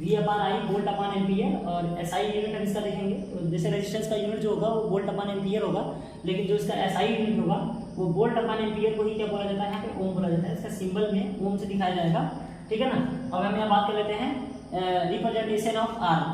V अपान आई volt अपान ampere, और SI unit हम इसका देखेंगे। तो जैसे रेजिस्टेंस का यूनिट जो होगा वो वोल्ट अपान एम्पियर होगा, लेकिन जो इसका SI यूनिट होगा वो वोल्ट अपान एम्पियर को ही क्या बोला जाता है, यहाँ पे ओम बोला जाता है। इसका सिंबल में ओम से दिखाया जाएगा, ठीक है ना। अब हम यहाँ बात कर लेते हैं रिप्रेजेंटेशन ऑफ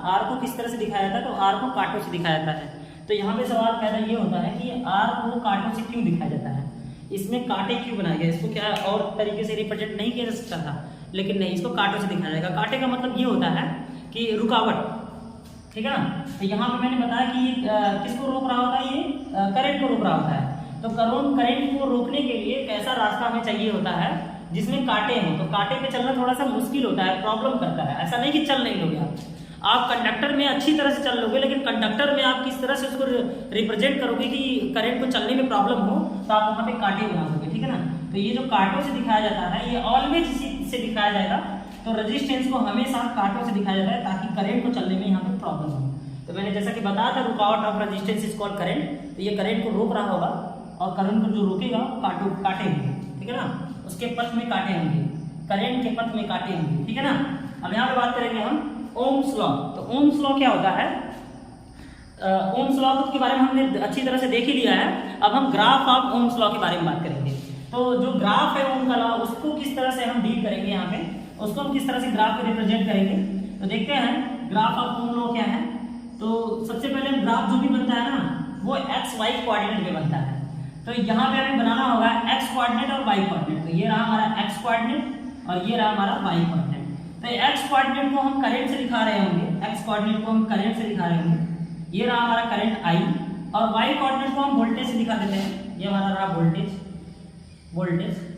R को किस तरह से दिखाया जाता है। तो R को कांटों से दिखाया जाता है। तो यहाँ पे सवाल पैदा ये होता है कि R को कांटों से क्यों दिखाया जाता है, इसमें कांटे क्यों बनाए गए, इसको क्या और तरीके से रिप्रेजेंट नहीं किया जा सकता था, लेकिन नहीं, इसको कांटों से दिखाया जाएगा। कांटे का मतलब ये होता है कि रुकावट, ठीक है ना। तो यहाँ पे मैंने बताया कि किसको रोक रहा होता है, ये करंट को रोक रहा होता है। तो करंट को रोकने के लिए एक ऐसा रास्ता हमें चाहिए होता है जिसमें कांटे हों। तो कांटे पे चलना थोड़ा सा मुश्किल होता है, प्रॉब्लम करता है। ऐसा नहीं कि चल नहीं लोगे आप कंडक्टर में अच्छी तरह से चल लोगे, लेकिन कंडक्टर में आप किस तरह से उसको रिप्रेजेंट करोगे कि करंट को चलने में प्रॉब्लम हो, तो आप वहाँ पे कांटे बना दोगे, ठीक है ना। तो ये जो कांटों से दिखाया जाता है ये ऑलवेज इसी से दिखाया जाएगा। तो रेजिस्टेंस को हमेशा कांटों से दिखाया जाता है ताकि करंट को चलने में यहाँ पे प्रॉब्लम हो। तो मैंने जैसा कि बताया था रुकावट of resistance is called current. तो ये करंट को रोक रहा होगा, और करंट को जो रोकेगा कांटे होंगे, ठीक है ना, उसके पथ में कांटे होंगे, करंट के पथ में कांटे होंगे, ठीक है ना। अब यहाँ पे बात करेंगे हम ओम्स लॉ। तो ओम्स लॉ क्या होता है, ओम्स लॉ के बारे में हमने अच्छी तरह से देख ही लिया है। अब हम ग्राफ ऑफ ओम्स लॉ के बारे में बात करेंगे। तो जो ग्राफ है ओम का लॉ, उसको किस तरह से हम डील करेंगे, यहाँ पे उसको हम किस तरह से ग्राफ में रिप्रेजेंट करेंगे। तो देखते हैं ग्राफ ऑफ ओम लॉ क्या है। तो सबसे पहले ग्राफ जो भी बनता है ना वो एक्स वाई कोऑर्डिनेट में बनता है। तो यहाँ पे हमें बनाना होगा एक्स कोऑर्डिनेट और वाई कोऑर्डिनेट। तो ये रहा हमारा एक्स कोऑर्डिनेट और ये रहा हमारा वाई कोऑर्डिनेट। तो एक्स कोऑर्डिनेट को हम करंट से दिखा रहे होंगे, एक्स कोऑर्डिनेट को हम करंट से दिखा रहे होंगे, ये रहा हमारा करंट आई, और वाई कोऑर्डिनेट को हम वोल्टेज से दिखा देते हैं, ये हमारा रहा वोल्टेज।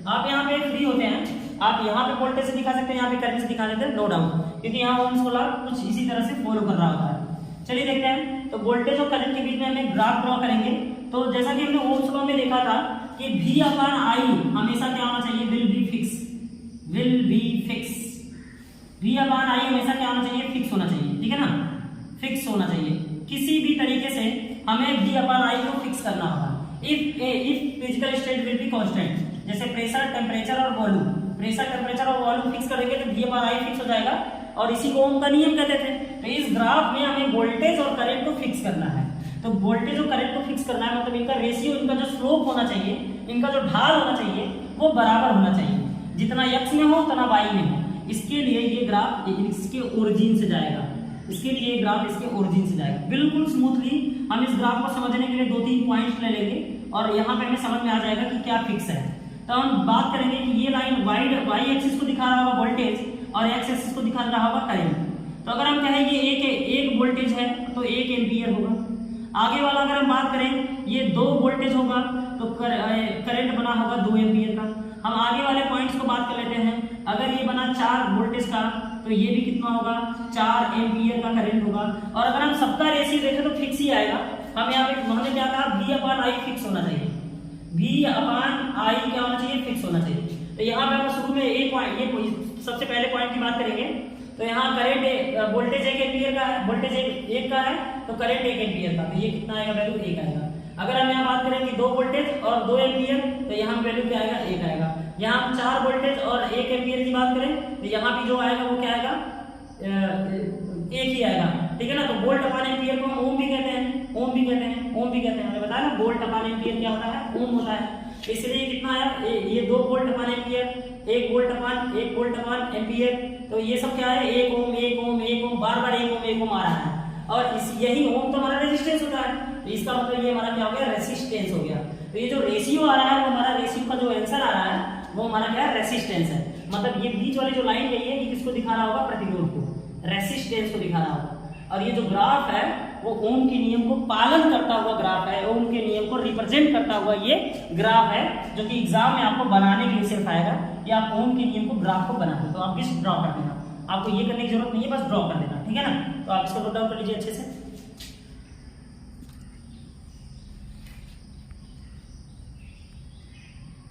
आप यहाँ पे फ्री होते हैं, आप यहाँ पे वोल्टेज से दिखा सकते हैं, यहाँ पे करंट से दिखा देते हैं, नो डाउट, क्योंकि यहाँ ओम्स लॉ कुछ इसी तरह से फॉलो कर रहा होता है। चलिए देखते हैं। तो वोल्टेज और करंट के बीच में हम एक ग्राफ ड्रॉ करेंगे। तो जैसा कि हमने ओम्स लॉ में देखा था कि V अपान आई हमेशा क्या होना चाहिए, विल बी फिक्स। V अपान आई हमेशा क्या होना चाहिए, फिक्स होना चाहिए, ठीक है ना, फिक्स होना चाहिए। किसी भी तरीके से हमें V अपान आई को फिक्स करना होगा। If physical state will be constant, जैसे प्रेशर, टेम्परेचर और वॉल्यूम, प्रेशर, टेम्परेचर और वॉल्यूम फिक्स करेंगे तो V अपान आई फिक्स हो जाएगा, और इसी को ओम का नियम कहते थे। तो इस ग्राफ में हमें वोल्टेज और करंट को फिक्स करना है। तो वोल्टेज और करंट को फिक्स करना है, मतलब इनका रेशियो, इनका जो स्लोप होना चाहिए, इनका जो ढाल होना चाहिए वो बराबर होना चाहिए, जितना x में हो उतना y में हो। इसके लिए ये ग्राफ इसके ओरिजिन से जाएगा, इसके लिए ग्राफ इसके ओरिजिन से जाएगा। बिल्कुल स्मूथली हम इस ग्राफ को समझने के लिए 2-3 पॉइंट्स ले लेंगे और यहाँ पे हमें समझ में आ जाएगा कि क्या फिक्स है। तो हम बात करेंगे कि ये लाइन वाई एक्सिस को दिखा रहा होगा वोल्टेज और एक्स एक्सिस को दिखा रहा होगा करंट। तो अगर हम कहें ये एक वोल्टेज है तो 1 एम्पियर होगा। आगे वाला अगर हम बात करें ये 2 वोल्टेज होगा तो करंट बना होगा 2 एम्पियर का। हम आगे वाले पॉइंट्स को बात कर लेते हैं। अगर ये बना 4 वोल्टेज का तो ये भी कितना होगा, 4 एम्पियर का करंट होगा। और अगर हम सबका रेशियो देखें तो फिक्स ही आएगा। हम यहाँ पे हमने क्या कहा, V अपान आई फिक्स होना चाहिए, V अपान आई क्या होना चाहिए, फिक्स होना चाहिए। तो यहाँ पे हम शुरू में एक पॉइंट, ये सबसे पहले पॉइंट की बात करेंगे। तो यहाँ करंट वोल्टेज 1 एम्पियर का है, वोल्टेज 1 का है तो करंट 1 एम्पियर का, तो ये कितना आएगा, वैल्यू 1 आएगा। अगर हम यहाँ बात करेंगे 2 वोल्टेज और 2 एम्पियर तो यहाँ वैल्यू क्या आएगा, 1 आएगा। यहाँ हम 4 वोल्टेज और 1 एम्पियर की बात करें तो यहाँ भी जो आएगा वो क्या आएगा, 1 ही आएगा, ठीक है ना। तो वोल्ट अपान एम्पियर को हम ओम भी कहते हैं, ओम भी कहते हैं, ओम भी कहते हैं। हमने बताया ना वोल्ट अपान एम्पियर क्या होता है, ओम होता है। इसलिए कितना आया, ये 2 वोल्ट अपान एम्पियर, 1 वोल्ट अपान एम्पियर, तो ये सब क्या है, 1 ओम 1 ओम 1 ओम, बार-बार 1 ओम आ रहा है। और यही ओम तो हमारा रेजिस्टेंस होता है। तो इसका मतलब ये हमारा क्या हो गया, रेसिस्टेंस हो गया। तो ये जो रेशियो आ रहा है वो हमारा रेशियो का जो आंसर आ रहा है वो हमारा क्या है, रेसिस्टेंस है। मतलब ये बीच वाली जो लाइन गई है ये किसको दिखा रहा होगा, प्रतिरोध को, रेसिस्टेंस को दिखा रहा होगा। और ये जो ग्राफ है वो ओम के नियम को पालन करता हुआ ग्राफ है, ओम के नियम को रिप्रेजेंट करता हुआ ये ग्राफ है, जो कि एग्जाम में आपको बनाने के लिए सिर्फ आएगा कि आप ओम के नियम को ग्राफ को बना दो। तो आप बस ड्रॉ कर देना, आपको ये करने की जरूरत नहीं है, बस ड्रॉ कर देना, ठीक है ना। तो आप इसको नोट डाउन कर लीजिए अच्छे से।